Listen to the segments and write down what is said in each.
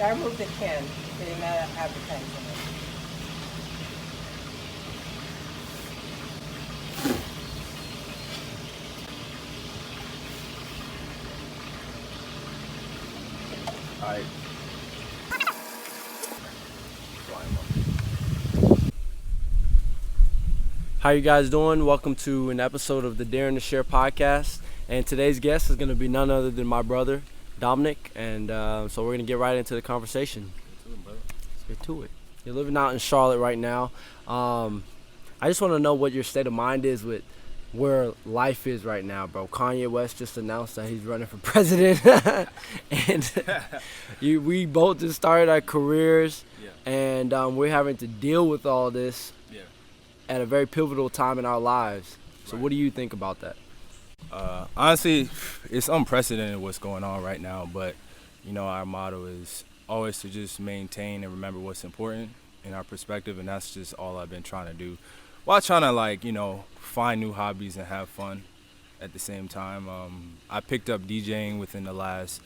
I removed the can. They did not have the cans in it. All right. How you guys doing? Welcome to an episode of the Darren to Share podcast. And today's guest is going to be none other than my brother, Dominic. And so we're going to get right into the conversation. Let's get to it. You're living out in Charlotte right now. I just want to know what your state of mind is with where life is right now, bro. Kanye West just announced that he's running for president. And we both just started our careers. Yeah. And we're having to deal with all this at a very pivotal time in our lives. So Right. what do you think about that? Honestly, it's unprecedented what's going on right now, but our motto is always to just maintain and remember what's important in our perspective, and that's just all I've been trying to do while trying to find new hobbies and have fun at the same time. I picked up DJing within the last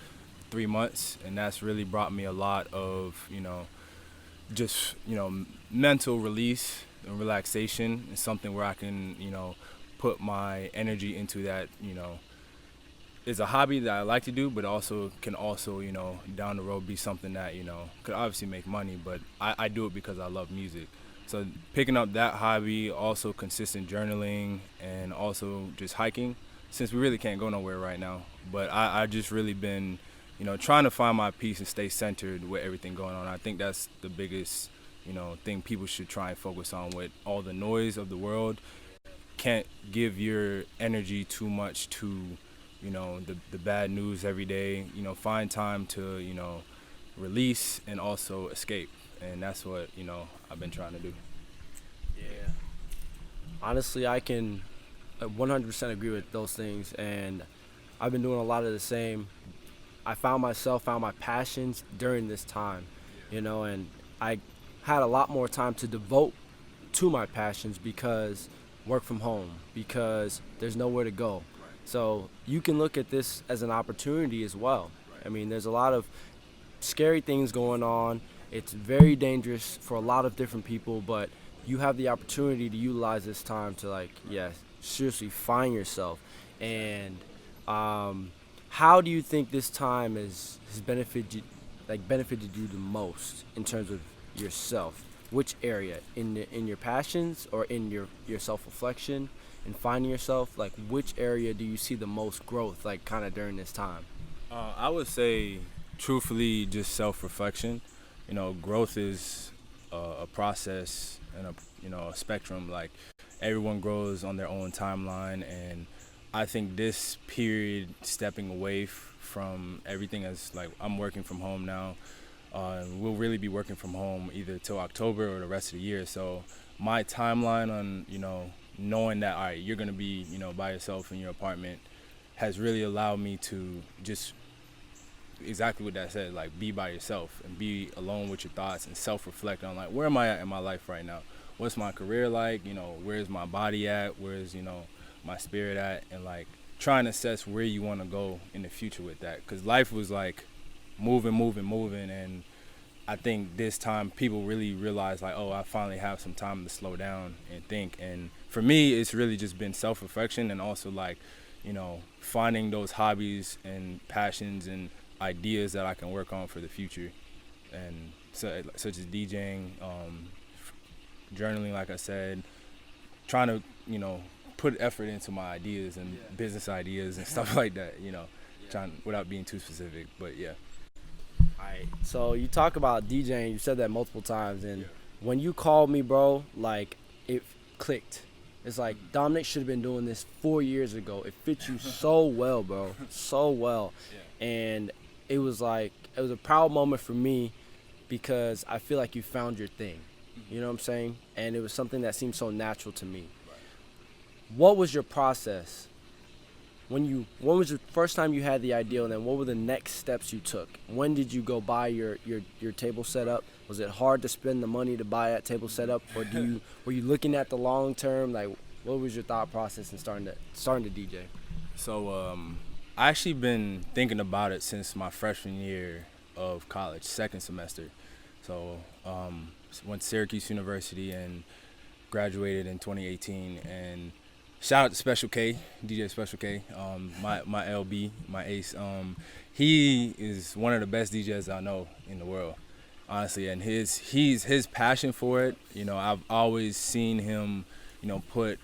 3 months, and that's really brought me a lot of mental release and relaxation. It's something where I can put my energy into that. It's a hobby that I like to do, but can also down the road be something that could obviously make money, but I do it because I love music. So picking up that hobby, also consistent journaling, and also just hiking, since we really can't go nowhere right now. But I just really been trying to find my peace and stay centered with everything going on. I think that's the biggest thing people should try and focus on. With all the noise of the world, can't give your energy too much to the bad news every day. Find time to release and also escape, and that's what I've been trying to do. Yeah. Honestly, I can 100% agree with those things, and I've been doing a lot of the same. I found my passions during this time, and I had a lot more time to devote to my passions because work from home, because there's nowhere to go. So you can look at this as an opportunity as well. I mean, there's a lot of scary things going on. It's very dangerous for a lot of different people, but you have the opportunity to utilize this time to seriously find yourself. And how do you think this time has benefited you the most in terms of yourself? Which area in your passions or in your self-reflection and finding yourself? Like, which area do you see the most growth, kind of during this time? I would say, truthfully, just self-reflection. Growth is a process and a spectrum. Like, everyone grows on their own timeline, and I think this period, stepping away from everything, as I'm working from home now. We'll really be working from home either till October or the rest of the year. So my timeline on knowing that, all right, you're gonna be by yourself in your apartment, has really allowed me to just exactly what that said, be by yourself and be alone with your thoughts and self-reflect on where am I at in my life right now? What's my career like? Where's my body at? Where's my spirit at? And trying to assess where you want to go in the future with that, because life was moving, and I think this time people really realize I finally have some time to slow down and think. And for me, it's really just been self-reflection, and also finding those hobbies and passions and ideas that I can work on for the future, and such as DJing, journaling, like I said, trying to put effort into my ideas and business ideas and stuff like that, trying without being too specific, but yeah. Alright, so you talk about DJing, you said that multiple times, and when you called me, bro, it clicked. It's Dominic should have been doing this 4 years ago. It fits you so well, bro, so well. And it was a proud moment for me because I feel like you found your thing. You know what I'm saying? And it was something that seemed so natural to me. What was your process? When was the first time you had the idea, and then what were the next steps you took? When did you go buy your table setup? Was it hard to spend the money to buy that table setup, or were you looking at the long term? What was your thought process in starting to DJ? So I actually been thinking about it since my freshman year of college, second semester. So went to Syracuse University and graduated in 2018. And shout out to Special K, DJ Special K, my LB, my ace. He is one of the best DJs I know in the world, honestly. And his passion for it, I've always seen him, put,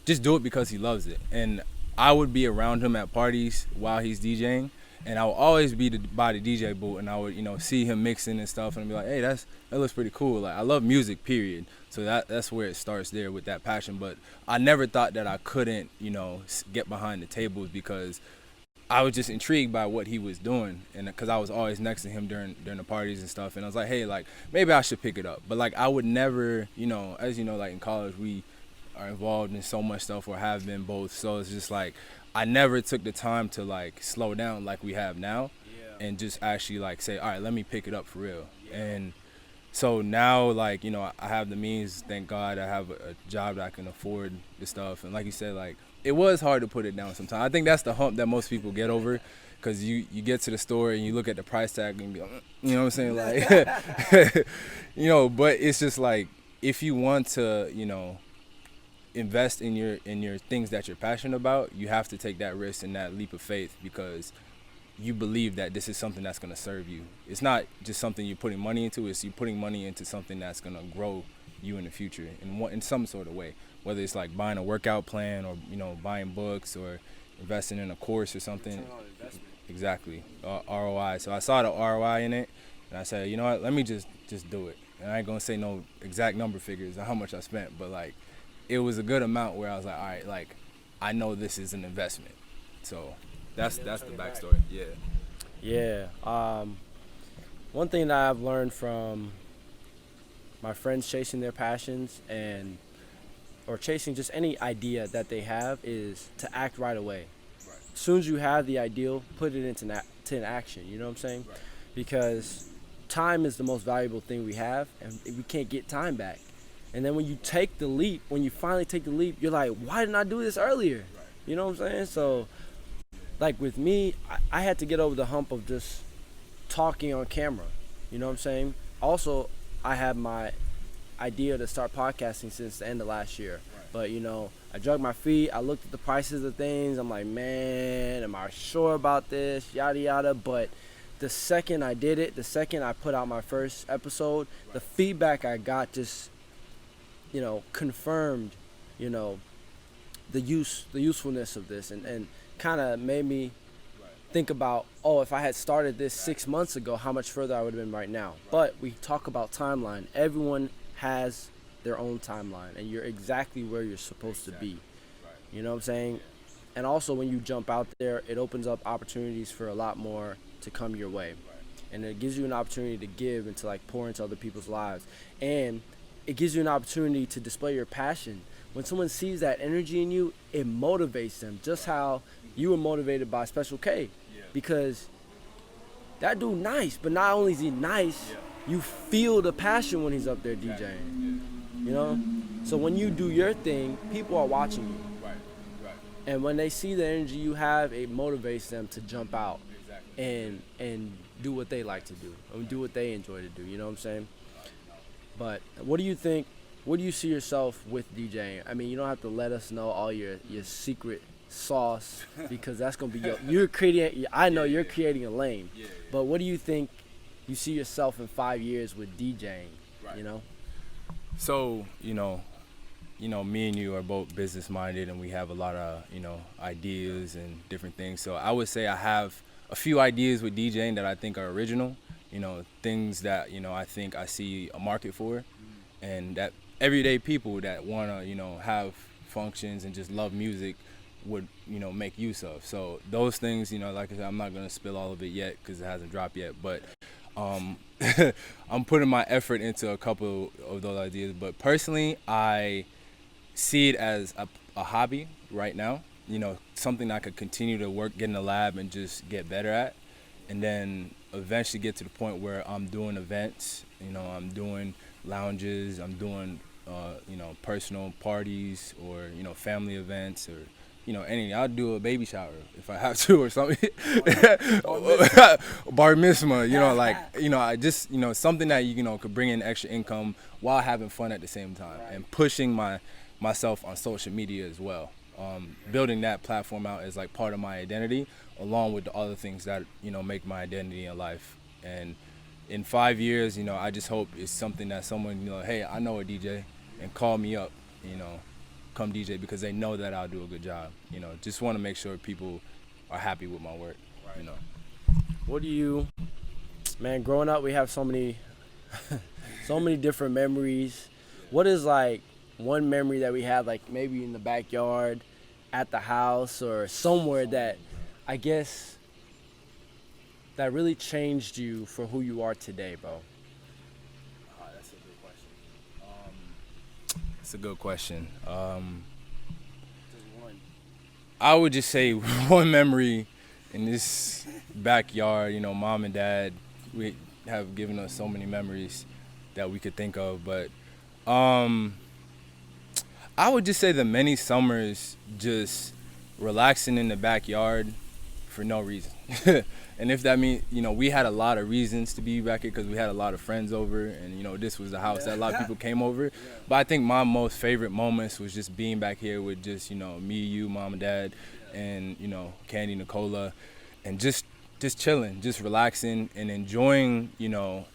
just do it because he loves it. And I would be around him at parties while he's DJing, and I would always be by the DJ booth, and I would, see him mixing and stuff, and be like, hey, that looks pretty cool. Like, I love music, period. So that's where it starts there with that passion. But I never thought that I couldn't, get behind the tables, because I was just intrigued by what he was doing, and because I was always next to him during the parties and stuff, and I was like, hey, like, maybe I should pick it up. But like, I would never, as like in college, we are involved in so much stuff, or have been both. So it's just like, I never took the time to like slow down like we have now, and just actually like say, all right, let me pick it up for real. And so now, like, I have the means, thank God. I have a job that I can afford the stuff. And like you said, like, it was hard to put it down sometimes. I think that's the hump that most people get over, because you get to the store and you look at the price tag and be like, you know what I'm saying? Like, but it's just like, if you want to, invest in your things that you're passionate about, you have to take that risk and that leap of faith, because you believe that this is something that's going to serve you. It's not just something you're putting money into, it's you putting money into something that's going to grow you in the future in some sort of way, whether it's like buying a workout plan, or buying books, or investing in a course or something. Exactly. ROI. So I saw the ROI in it, and I said, you know what, let me just do it. And I ain't going to say no exact number figures of how much I spent, but like, it was a good amount where I was like, all right, like, I know this is an investment. So that's the backstory. Yeah. One thing that I've learned from my friends chasing their passions, or chasing just any idea that they have, is to act right away. Right. As soon as you have the ideal, put it into action. You know what I'm saying? Right. Because time is the most valuable thing we have, and we can't get time back. And then when you finally take the leap, you're like, why didn't I do this earlier? Right. You know what I'm saying? So, like with me, I had to get over the hump of just talking on camera. You know what I'm saying? Also, I had my idea to start podcasting since the end of last year. Right. But, I drug my feet. I looked at the prices of things. I'm like, man, am I sure about this? Yada, yada. But the second I did it, the second I put out my first episode, right, the feedback I got just, confirmed, the usefulness of this, and kind of made me think about, if I had started this 6 months ago, how much further I would have been right now. But we talk about timeline. Everyone has their own timeline, and you're exactly where you're supposed to be. You know what I'm saying? And also, when you jump out there, it opens up opportunities for a lot more to come your way. And it gives you an opportunity to give and to like pour into other people's lives. And it gives you an opportunity to display your passion. When someone sees that energy in you, it motivates them, just how you were motivated by Special K. Yeah. Because that dude nice, but not only is he nice, you feel the passion when he's up there DJing. So when you do your thing, people are watching you. Right. And when they see the energy you have, it motivates them to jump out and do what they like to do, and do what they enjoy to do. You know what I'm saying? But what do you think? What do you see yourself with DJing? I mean, you don't have to let us know all your secret sauce, because that's gonna be you're creating. I know you're creating a lane. Yeah. But what do you think you see yourself in 5 years with DJing? Right. So me and you are both business minded, and we have a lot of ideas and different things. So I would say I have a few ideas with DJing that I think are original. Things that, I think I see a market for, and that everyday people that want to, have functions and just love music would, make use of. So those things, like I said, I'm not going to spill all of it yet because it hasn't dropped yet, but I'm putting my effort into a couple of those ideas. But personally, I see it as a hobby right now, something I could continue to get in the lab and just get better at. And then eventually get to the point where I'm doing events, I'm doing lounges, I'm doing, personal parties, or, family events, or I'll do a baby shower if I have to or something. Bar mitzvah, I just, something that, could bring in extra income while having fun at the same time, and pushing myself on social media as well. Building that platform out is like part of my identity, along with the other things that, make my identity in life. And in 5 years, I just hope it's something that someone, hey, I know a DJ, and call me up, come DJ, because they know that I'll do a good job. Just want to make sure people are happy with my work. What do you, man, growing up, we have so many different memories. What is like one memory that we had, like maybe in the backyard, at the house, or somewhere that I guess that really changed you for who you are today, bro? That's a good question. It's a good question. I would just say one memory in this backyard. Mom and dad, we have given us so many memories that we could think of, but I would just say the many summers just relaxing in the backyard for no reason. And if that means, we had a lot of reasons to be back here because we had a lot of friends over, and, this was the house that a lot of people came over. But I think my most favorite moments was just being back here with just, me, you, mom and dad, and, Candy, Nicola, and just chilling, just relaxing and enjoying,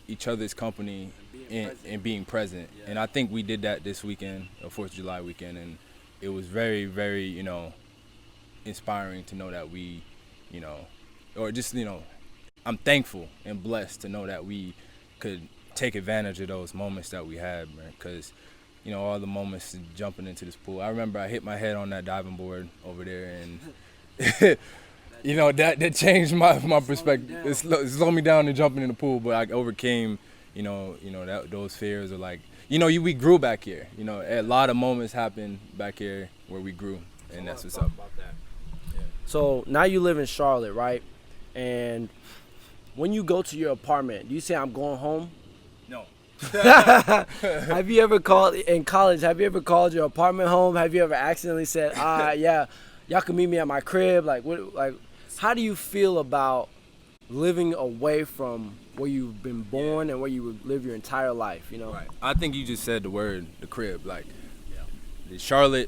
each other's company and being present. And I think we did that this weekend, 4th of July weekend, and it was very, very, inspiring to know that we, or just, I'm thankful and blessed to know that we could take advantage of those moments that we had, man, because, all the moments jumping into this pool. I remember I hit my head on that diving board over there, and, that changed my perspective. It slowed me down to jumping in the pool, but I overcame, those fears, or like, we grew back here. A lot of moments happened back here where we grew, and that's what's up. So now you live in Charlotte, right? And when you go to your apartment, do you say, I'm going home? No. Have you ever called in college? Have you ever called your apartment home? Have you ever accidentally said, yeah, y'all can meet me at my crib? Like, how do you feel about living away from where you've been born and where you would live your entire life? Right. I think you just said the word, the crib. Like,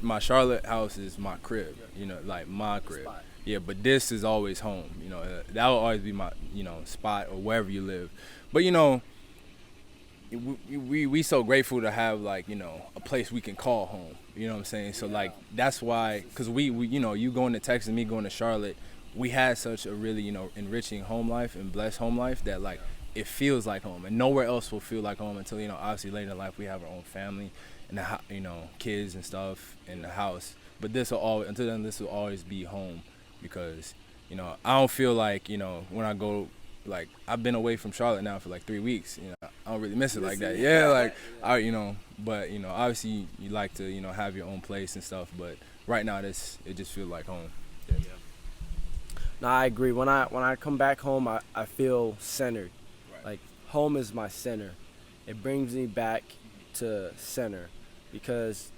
my Charlotte house is my crib. Like my crib. Yeah, but this is always home. That will always be my, spot, or wherever you live. But we so grateful to have, like, a place we can call home. You know what I'm saying? So like that's why, because we you going to Texas, me going to Charlotte, we had such a really enriching home life and blessed home life that like it feels like home, and nowhere else will feel like home until obviously later in life we have our own family and kids and stuff in the house. But this will always be home. Because, I don't feel like, when I go, like, I've been away from Charlotte now for like 3 weeks. I don't really miss it like that. Yeah, like, but, obviously you like to, have your own place and stuff. But right now, it just feels like home. Yeah. No, I agree. When I come back home, I feel centered. Right. Like, home is my center. It brings me back to center because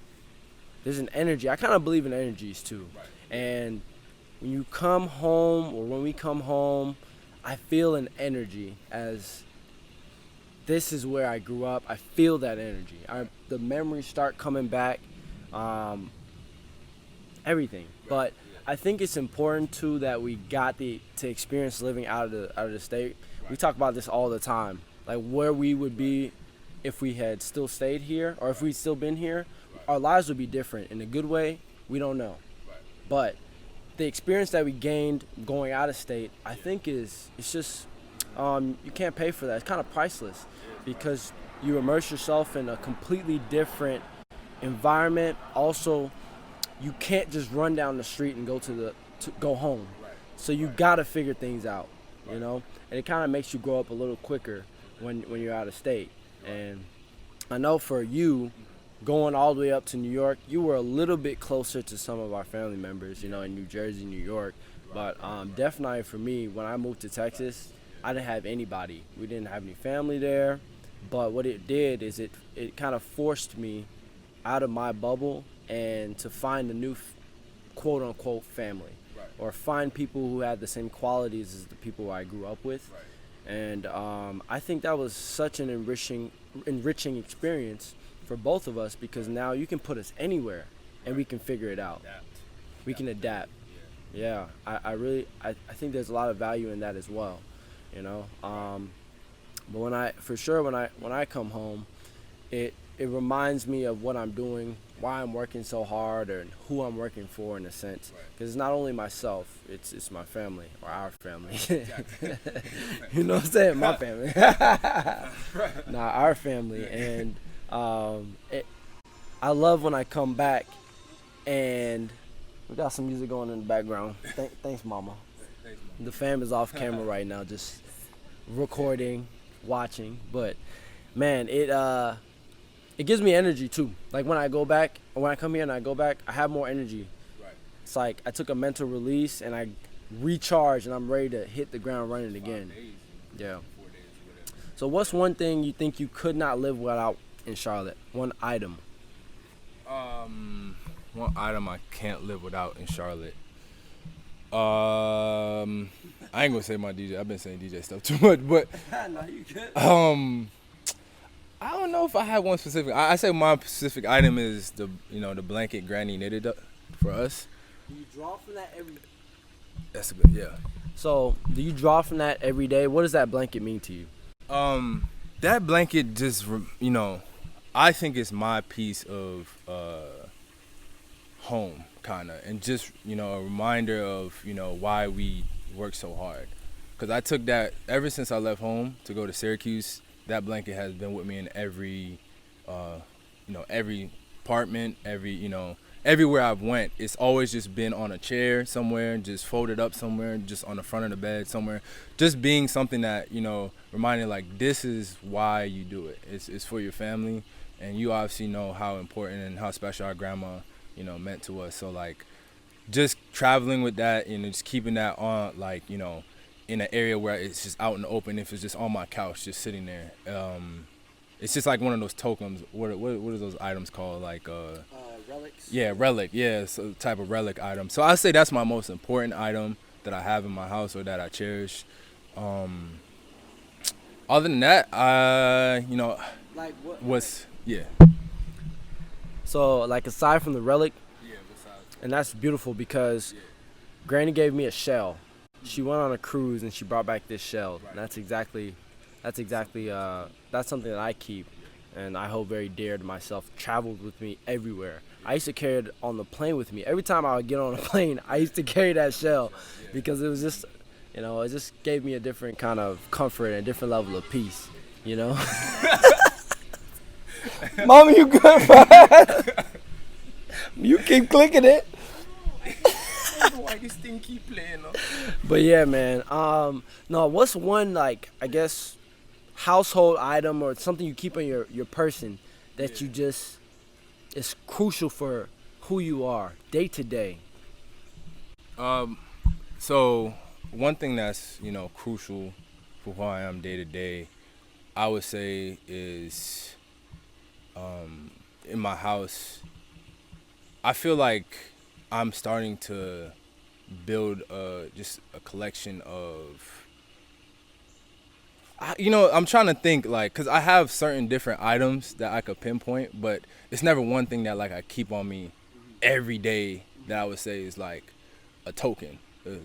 there's an energy. I kind of believe in energies too. Right. And when you come home, or when we come home, I feel an energy, as this is where I grew up. I feel that energy. The memories start coming back, everything. But I think it's important too that we got to experience living out of the state. We talk about this all the time, like where we would be if we had still stayed here, or if we'd still been here. Our lives would be different in a good way. We don't know, but the experience that we gained going out of state, I think it's just, you can't pay for that. It's kind of priceless because you immerse yourself in a completely different environment. Also, you can't just run down the street and go home. So you got to figure things out, and it kind of makes you grow up a little quicker when you're out of state. And I know for you, going all the way up to New York, you were a little bit closer to some of our family members, in New Jersey, New York. But definitely for me, when I moved to Texas, I didn't have anybody. We didn't have any family there. But what it did is it kind of forced me out of my bubble and to find a new quote unquote family, or find people who had the same qualities as the people I grew up with. And I think that was such an enriching experience for both of us, because now you can put us anywhere and we can figure it out. We can adapt. Yeah, I really think there's a lot of value in that as well, you know. But when I come home, it reminds me of what I'm doing, why I'm working so hard, and who I'm working for, in a sense. Because it's not only myself, it's my family, or our family. You know what I'm saying? My family. Nah, our family. And I love when I come back and we got some music going in the background. Thanks, Mama. The fam is off camera right now, just recording, watching. But man, it gives me energy too. Like when I go back, or when I come here and I go back, I have more energy. It's like I took a mental release and I recharge and I'm ready to hit the ground running again. Yeah. So what's one thing you think you could not live without in Charlotte? One item. One item I can't live without in Charlotte. I ain't gonna say my DJ. I've been saying DJ stuff too much, but No, you good. I don't know if I have one specific. I say my specific item is the blanket Granny knitted up for us. Do you draw from that every? That's a good, yeah. So do you draw from that every day? What does that blanket mean to you? That blanket just I think it's my piece of home, kind of, and just a reminder of why we work so hard. Because I took that ever since I left home to go to Syracuse. That blanket has been with me in every every apartment, everywhere I've went. It's always just been on a chair somewhere, just folded up somewhere, just on the front of the bed somewhere, just being something that reminding like this is why you do it. It's for your family, and you obviously know how important and how special our grandma meant to us. So like just traveling with that and just keeping that on, like in an area where it's just out in the open. If it's just on my couch, just sitting there, it's just like one of those tokens. What are those items called? Like Relics. Yeah, relic. Yeah, it's a type of relic item. So I say that's my most important item that I have in my house or that I cherish. Other than that, Like what? Yeah. So like aside from the relic, and that's beautiful because Granny gave me a shell. She went on a cruise and she brought back this shell. And that's something that I keep and I hold very dear to myself. Traveled with me everywhere. I used to carry it on the plane with me. Every time I would get on a plane, I used to carry that shell because it was just, it just gave me a different kind of comfort and a different level of peace, Mama, you good, bro? You keep clicking it. Why this thing keep playing? But yeah, man. No, what's one, like, I guess, household item or something you keep on your person that you just is crucial for who you are day to day? So one thing that's crucial for who I am day to day, I would say is in my house. I feel like I'm starting to build just a collection of, I'm trying to think, like, because I have certain different items that I could pinpoint, but it's never one thing that like I keep on me every day that I would say is like a token.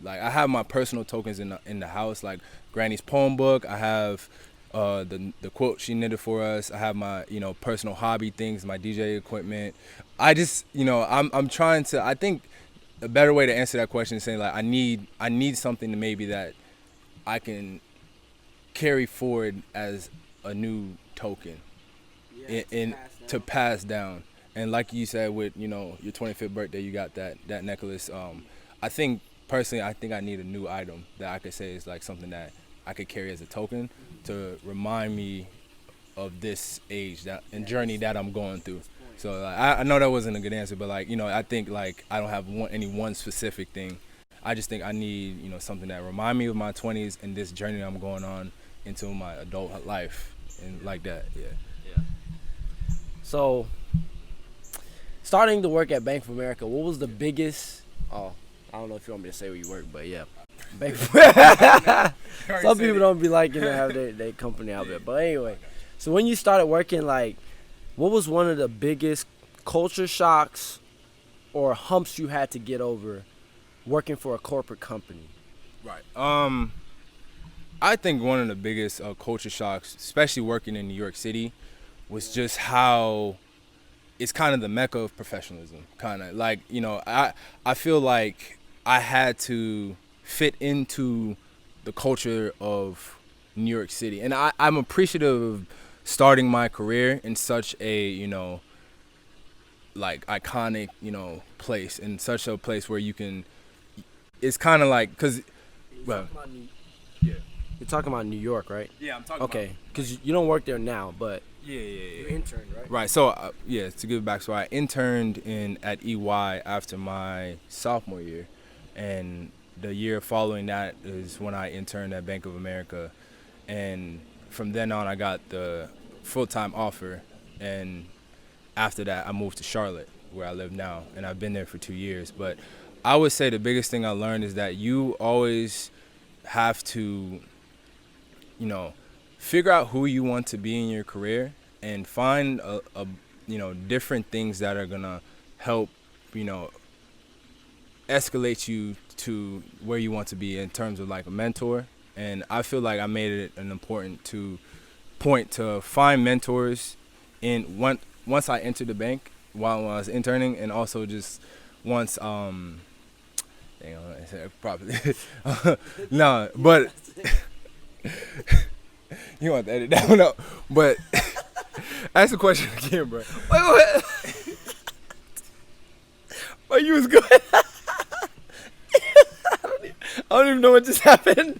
Like I have my personal tokens in the house, like Granny's poem book. I have the quote she knitted for us. I have my personal hobby things, my DJ equipment. I just I'm trying to. I think a better way to answer that question is saying like I need something to maybe that I can carry forward as a new token to pass down. And like you said with your 25th birthday, you got that necklace. I think personally, I need a new item that I could say is like something that I could carry as a token to remind me of this age and journey that I'm going through. So like, I know that wasn't a good answer, but like I think like I don't have any one specific thing. I just think I need something that remind me of my 20s and this journey I'm going on into my adult life and like that. Yeah. So starting to work at Bank of America, what was the biggest Oh, I don't know if you want me to say where you work, but yeah. Some people don't be liking to have their company out there. But anyway, so when you started working, like, what was one of the biggest culture shocks or humps you had to get over working for a corporate company? Right. I think one of the biggest culture shocks, especially working in New York City, was just how it's kind of the mecca of professionalism. Kind of like, I feel like I had to fit into the culture of New York City, and I'm appreciative of starting my career in such a like iconic place, in such a place where you can. It's kind of like because. Well, yeah. You're talking about New York, right? Yeah, I'm talking. Okay, because you don't work there now, but Yeah. you interned, right? Right. So to give it back, so I interned at EY after my sophomore year, and the year following that is when I interned at Bank of America, and from then on I got the full-time offer, and after that I moved to Charlotte, where I live now, and I've been there for 2 years. But I would say the biggest thing I learned is that you always have to, figure out who you want to be in your career and find a different things that are gonna help, escalate you to where you want to be in terms of like a mentor. And I feel like I made it an important point to find mentors once I entered the bank while I was interning, and also just once dang, I said it properly. No, but you want to edit that one out. But ask the question again, bro. Wait. Oh, you was good. I don't even know what just happened.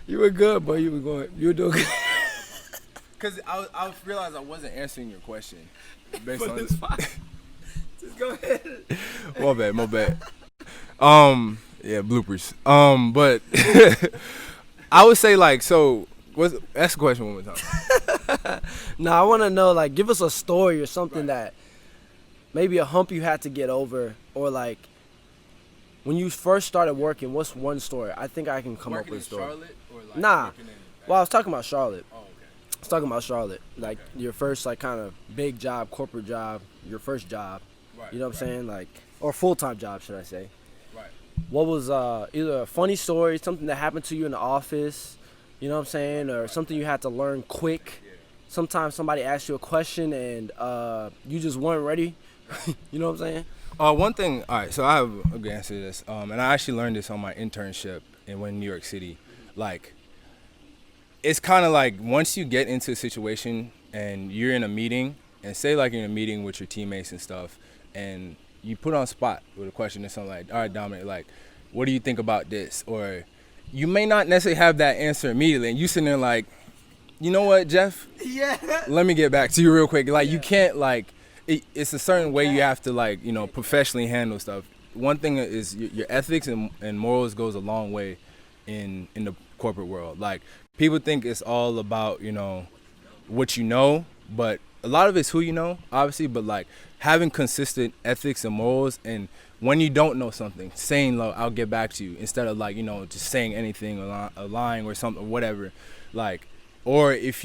You were good, but you were doing good. Because I realized I wasn't answering your question based But on it's fine. Just go ahead. My bad. Yeah, bloopers. But I would say like, so ask the question one more time. No, I want to know, like, give us a story or something that maybe a hump you had to get over, or like when you first started working. What's one story? I think I can come up with a story. Charlotte or like Nah. Well, I was talking about Charlotte. Oh, okay. I was talking about Charlotte, like your first like kind of big job, corporate job, your first job. Right. You know what I'm saying? Like, or full-time job, should I say? Right. What was either a funny story, something that happened to you in the office, you know what I'm saying, or something you had to learn quick? Yeah. Sometimes somebody asked you a question and you just weren't ready. You know what I'm saying? One thing, all right, so I have a good answer to this. And I actually learned this on my internship in New York City. Like, it's kind of like once you get into a situation and you're in a meeting, and say like you're in a meeting with your teammates and stuff, and you put on spot with a question or something like, all right, Dominic, like, what do you think about this? Or you may not necessarily have that answer immediately, and you sitting there like, you know what, Jeff? Yeah. Let me get back to you real quick. Like, you can't like, it's a certain way you have to like, professionally handle stuff. One thing is your ethics and morals goes a long way in the corporate world. Like, people think it's all about, what you know, but a lot of it's who you know, obviously, but like having consistent ethics and morals, and when you don't know something, saying, like, I'll get back to you, instead of like, just saying anything or lying or something or whatever. Like, or if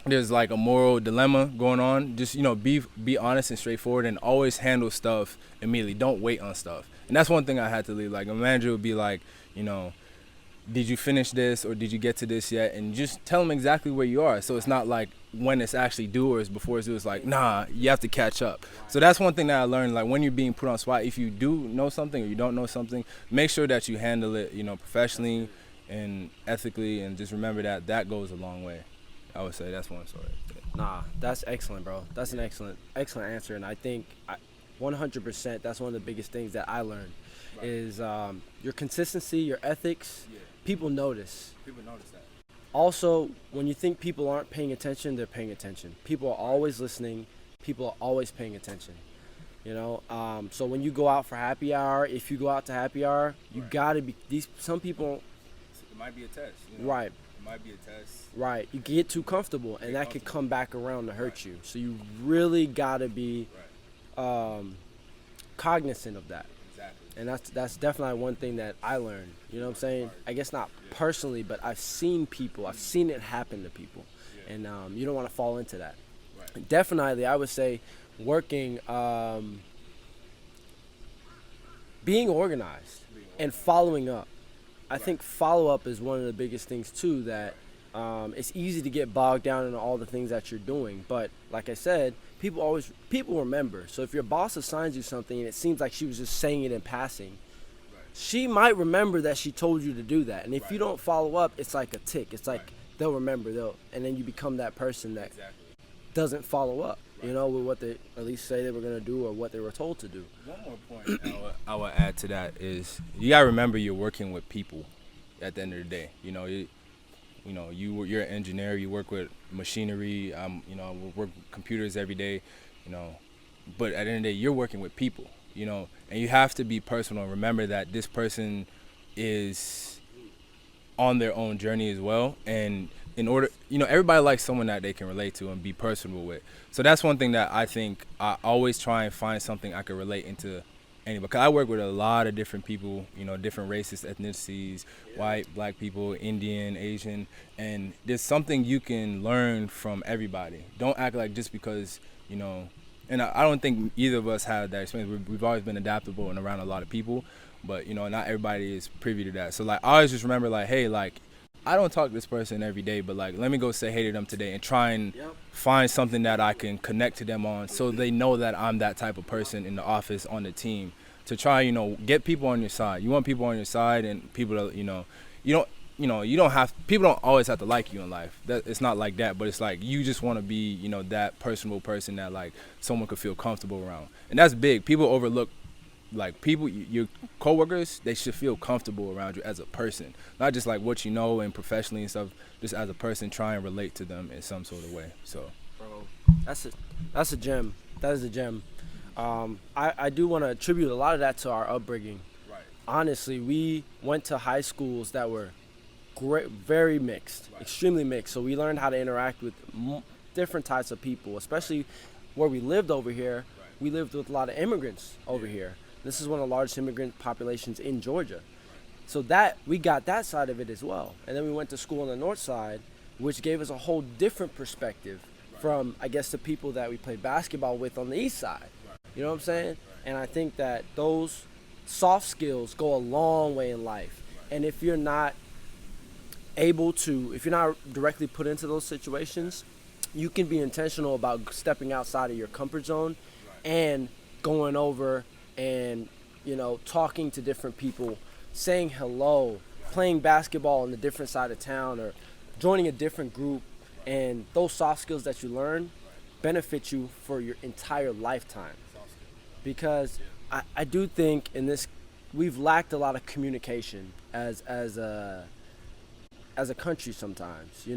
there's like a moral dilemma going on, just be honest and straightforward, and always handle stuff immediately. Don't wait on stuff. And that's one thing I had to leave. Like, a manager would be like, did you finish this, or did you get to this yet? And just tell them exactly where you are. So it's not like when it's actually due or it's before it's due. It's like, nah, you have to catch up. So that's one thing that I learned. Like, when you're being put on spot, if you do know something or you don't know something, make sure that you handle it, professionally and ethically, and just remember that goes a long way. I would say that's one story. Nah, that's excellent, bro. That's an excellent answer, and I think 100% that's one of the biggest things that I learned is your consistency, your ethics. Yeah. People notice. People notice that. Also, when you think people aren't paying attention, they're paying attention. People are always listening. People are always paying attention. So when you go out for happy hour, if you go out to happy hour, you gotta be some people. It might be a test. Right. It might be a test. Right. You get too comfortable, and that could come back around to hurt you. So you really gotta be cognizant of that. Exactly. And that's definitely one thing that I learned. You know what I'm saying? I guess not personally, but I've seen it happen to people. And you don't want to fall into that. Definitely, I would say working, being organized and following up. I think follow-up is one of the biggest things, too, that it's easy to get bogged down in all the things that you're doing. But like I said, people remember. So if your boss assigns you something and it seems like she was just saying it in passing, she might remember that she told you to do that. And if you don't follow up, it's like a tick. It's like they'll remember, and then you become that person that doesn't follow up, with what they at least say they were going to do or what they were told to do. One more point I would add to that is you got to remember you're working with people at the end of the day. You're an engineer, you work with machinery, we work with computers every day, but at the end of the day, you're working with people, and you have to be personal and remember that this person is on their own journey as well. And in order, everybody likes someone that they can relate to and be personable with. So that's one thing that I think I always try and find something I can relate into anybody. Because I work with a lot of different people, different races, ethnicities, white, black people, Indian, Asian, and there's something you can learn from everybody. Don't act like just because, and I don't think either of us had that experience. We've always been adaptable and around a lot of people, but, not everybody is privy to that. So, I always just remember, hey, I don't talk to this person every day, but let me go say hey to them today and try and find something that I can connect to them on so they know that I'm that type of person in the office, on the team, to try, get people on your side. You want people on your side and people that, people don't always have to like you in life. It's not like that, but it's you just want to be, that personable person that someone could feel comfortable around. And that's big. People overlook your coworkers, they should feel comfortable around you as a person, not just what you know and professionally and stuff. Just as a person, try and relate to them in some sort of way. So, bro, that's a gem. That is a gem. I do want to attribute a lot of that to our upbringing. Right. Honestly, we went to high schools that were great, very mixed, extremely mixed. So we learned how to interact with different types of people, especially where we lived over here. We lived with a lot of immigrants over here. This is one of the largest immigrant populations in Georgia. So that we got that side of it as well. And then we went to school on the north side, which gave us a whole different perspective from, I guess, the people that we played basketball with on the east side. You know what I'm saying? And I think that those soft skills go a long way in life. And if you're not directly put into those situations, you can be intentional about stepping outside of your comfort zone and going over and, talking to different people, saying hello, playing basketball on the different side of town or joining a different group. And those soft skills that you learn benefit you for your entire lifetime. Because I do think we've lacked a lot of communication as a country sometimes,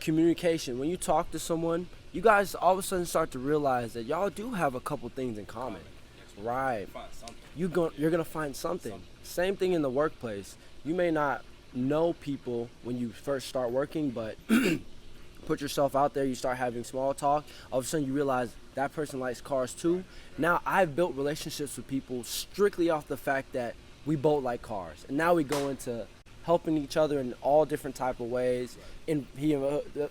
Communication. When you talk to someone, you guys all of a sudden start to realize that y'all do have a couple things in common. Right. You're gonna find something. Same thing in the workplace. You may not know people when you first start working, but put yourself out there, you start having small talk, all of a sudden you realize that person likes cars too. Now I've built relationships with people strictly off the fact that we both like cars. And now we go into helping each other in all different type of ways. And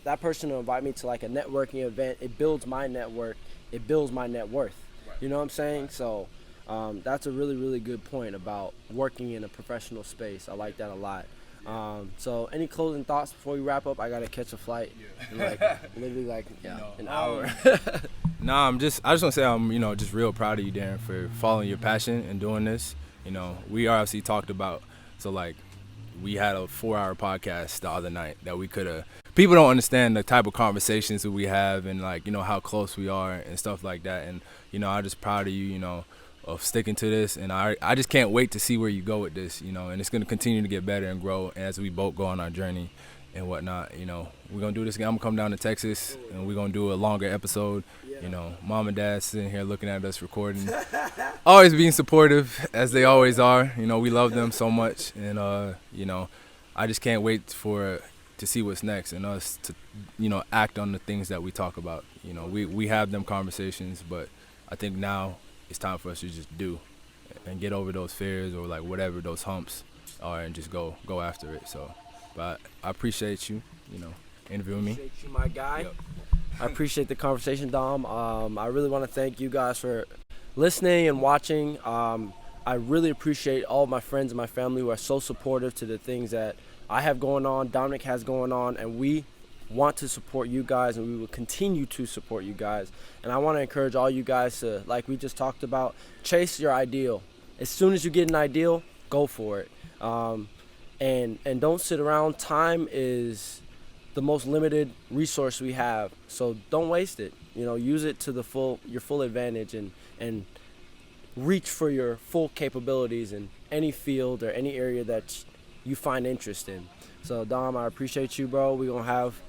that person will invite me to a networking event. It builds my network. It builds my net worth. You know what I'm saying? So that's a really, really good point about working in a professional space. I like that a lot. So any closing thoughts before we wrap up? I gotta catch a flight in literally an hour. Nah, I just want to say I'm just real proud of you, Darren, for following your passion and doing this. We obviously talked about we had a 4-hour podcast the other night that we could have. People don't understand the type of conversations that we have and how close we are and stuff like that. And I'm just proud of you, of sticking to this. And I just can't wait to see where you go with this, and it's going to continue to get better and grow as we both go on our journey and whatnot. We're going to do this again. I'm going to come down to Texas and we're going to do a longer episode. Mom and dad sitting here looking at us recording, always being supportive as they always are. We love them so much. And, I just can't wait to see what's next and us to, act on the things that we talk about. We have them conversations, but I think now it's time for us to just do and get over those fears or like whatever those humps are, and just go after it. So, but I appreciate you, interviewing me. Appreciate you, my guy. Yep. I appreciate the conversation, Dom. I really want to thank you guys for listening and watching. I really appreciate all of my friends and my family who are so supportive to the things that I have going on, Dominic has going on, and we want to support you guys, and we will continue to support you guys. And I want to encourage all you guys to, like we just talked about, chase your ideal. As soon as you get an ideal, go for it. And don't sit around. Time is the most limited resource we have, so don't waste it. Use it to your full advantage, and reach for your full capabilities in any field or any area that you find interest in. So Dom, I appreciate you, bro. We're gonna have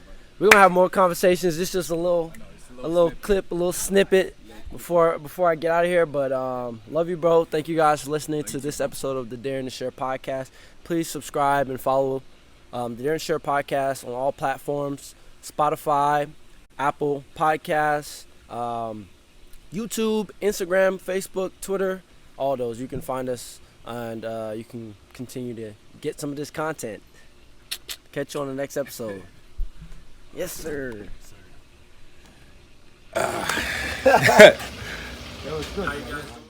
more conversations. This is just a little clip, a little snippet before I get out of here. But love you, bro. Thank you guys for listening to this episode of the Darren to Share podcast. Please subscribe and follow the Darren to Share podcast on all platforms: Spotify, Apple Podcasts, YouTube, Instagram, Facebook, Twitter, all those. You can find us, and you can continue to get some of this content. Catch you on the next episode. Yes, sir. That was good.